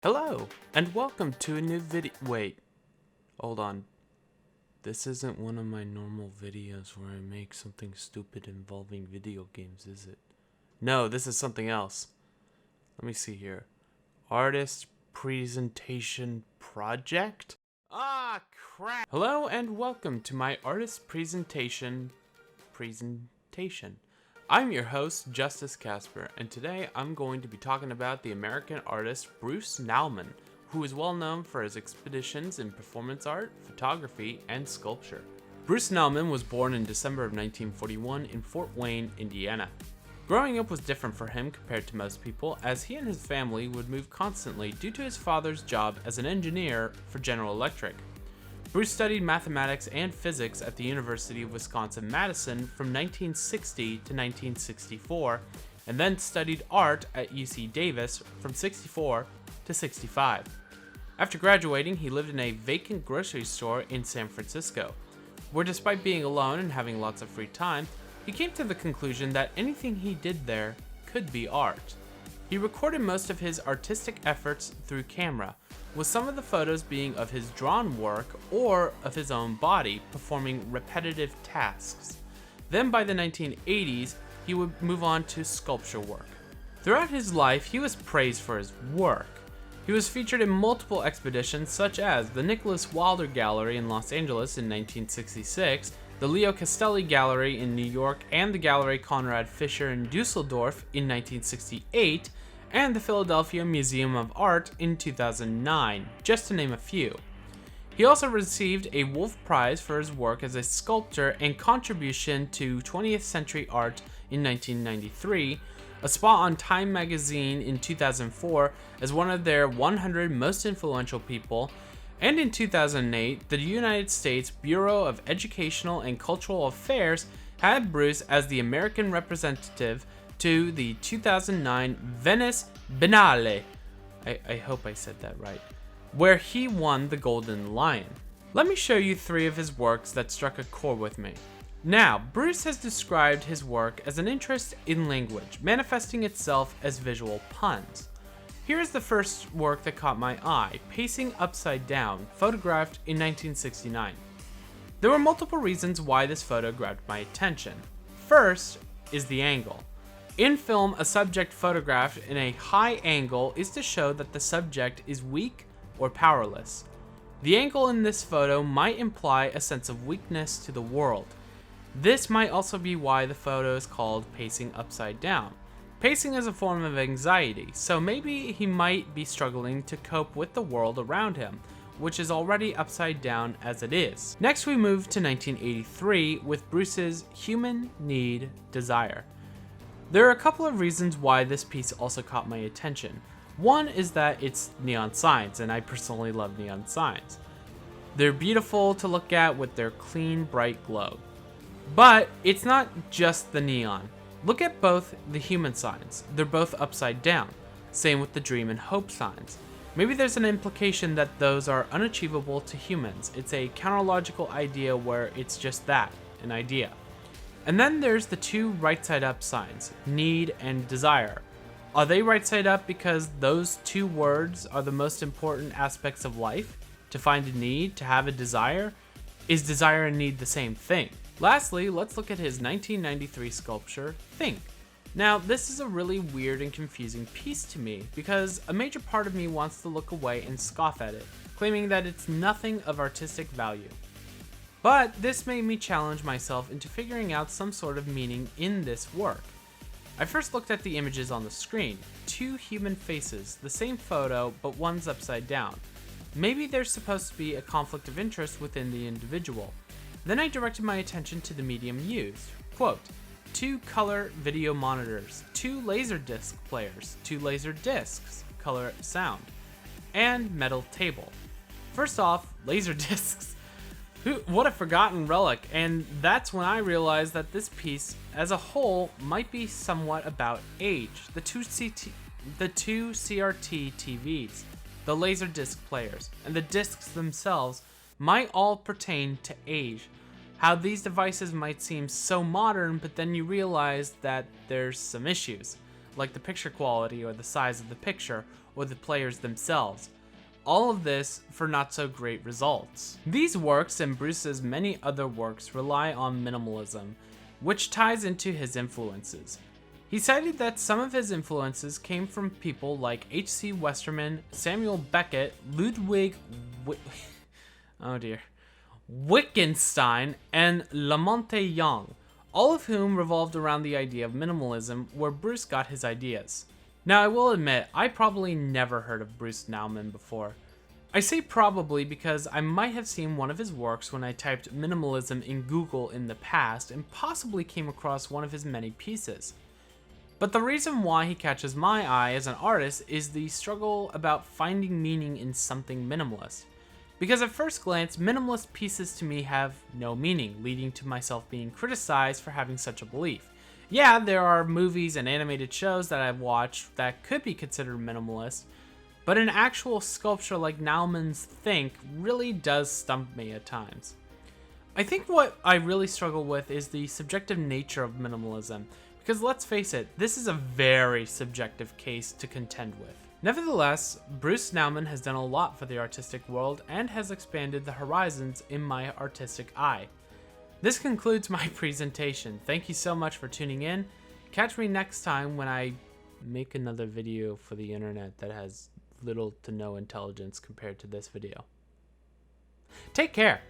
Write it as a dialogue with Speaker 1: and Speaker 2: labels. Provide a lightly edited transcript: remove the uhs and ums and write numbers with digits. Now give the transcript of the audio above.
Speaker 1: Hello, and welcome to a new video. Wait, hold on. This isn't one of my normal videos where I make something stupid involving video games, is it? No, this is something else. Let me see here. Artist presentation project? Ah, crap. Hello, and welcome to my artist presentation. I'm your host, JustusK, and today I'm going to be talking about the American artist Bruce Nauman, who is well known for his expeditions in performance art, photography, and sculpture. Bruce Nauman was born in December of 1941 in Fort Wayne, Indiana. Growing up was different for him compared to most people, as he and his family would move constantly due to his father's job as an engineer for General Electric. Bruce studied mathematics and physics at the University of Wisconsin-Madison from 1960 to 1964, and then studied art at UC Davis from 64 to 65. After graduating, he lived in a vacant grocery store in San Francisco, where despite being alone and having lots of free time, he came to the conclusion that anything he did there could be art. He recorded most of his artistic efforts through camera, with some of the photos being of his drawn work or of his own body performing repetitive tasks. Then by the 1980s, he would move on to sculpture work. Throughout his life, he was praised for his work. He was featured in multiple expeditions such as the Nicholas Wilder Gallery in Los Angeles in 1966, the Leo Castelli Gallery in New York, and the Gallery Conrad Fischer in Dusseldorf in 1968, and the Philadelphia Museum of Art in 2009, just to name a few. He also received a Wolf Prize for his work as a sculptor and contribution to 20th century art in 1993, a spot on Time magazine in 2004 as one of their 100 most influential people, and in 2008, the United States Bureau of Educational and Cultural Affairs had Bruce as the American representative to the 2009 Venice Biennale, I hope I said that right, where he won the Golden Lion. Let me show you three of his works that struck a chord with me. Now, Bruce has described his work as an interest in language, manifesting itself as visual puns. Here is the first work that caught my eye, Pacing Upside Down, photographed in 1969. There were multiple reasons why this photo grabbed my attention. First is the angle. In film, a subject photographed in a high angle is to show that the subject is weak or powerless. The angle in this photo might imply a sense of weakness to the world. This might also be why the photo is called Pacing Upside Down. Pacing is a form of anxiety, so maybe he might be struggling to cope with the world around him, which is already upside down as it is. Next we move to 1983 with Bruce's Human Need, Desire. There are a couple of reasons why this piece also caught my attention. One is that it's neon signs, and I personally love neon signs. They're beautiful to look at with their clean, bright glow. But it's not just the neon. Look at both the human signs. They're both upside down. Same with the dream and hope signs. Maybe there's an implication that those are unachievable to humans. It's a counterlogical idea where it's just that, an idea. And then there's the two right side up signs, need and desire. Are they right side up because those two words are the most important aspects of life? To find a need, to have a desire? Is desire and need the same thing? Lastly, let's look at his 1993 sculpture, Think. Now, this is a really weird and confusing piece to me because a major part of me wants to look away and scoff at it, claiming that it's nothing of artistic value. But this made me challenge myself into figuring out some sort of meaning in this work. I first looked at the images on the screen, two human faces, the same photo, but one's upside down. Maybe there's supposed to be a conflict of interest within the individual. Then I directed my attention to the medium used. Quote, 2 color video monitors, 2 laser disc players, 2 laser discs, color sound, and metal table. First off, laser discs. What a forgotten relic, and that's when I realized that this piece as a whole might be somewhat about age. The two CRT TVs, the Laserdisc players, and the discs themselves might all pertain to age. How these devices might seem so modern, but then you realize that there's some issues, like the picture quality or the size of the picture, or the players themselves. All of this for not so great results. These works and Bruce's many other works rely on minimalism, which ties into his influences. He cited that some of his influences came from people like H.C. Westerman, Samuel Beckett, Ludwig Wittgenstein, and Lamonte Young, all of whom revolved around the idea of minimalism, where Bruce got his ideas. Now, I will admit, I probably never heard of Bruce Nauman before. I say probably because I might have seen one of his works when I typed minimalism in Google in the past and possibly came across one of his many pieces. But the reason why he catches my eye as an artist is the struggle about finding meaning in something minimalist. Because at first glance, minimalist pieces to me have no meaning, leading to myself being criticized for having such a belief. Yeah, there are movies and animated shows that I've watched that could be considered minimalist, but an actual sculpture like Nauman's Think really does stump me at times. I think what I really struggle with is the subjective nature of minimalism, because let's face it, this is a very subjective case to contend with. Nevertheless, Bruce Nauman has done a lot for the artistic world and has expanded the horizons in my artistic eye. This concludes my presentation. Thank you so much for tuning in. Catch me next time when I make another video for the internet that has little to no intelligence compared to this video. Take care!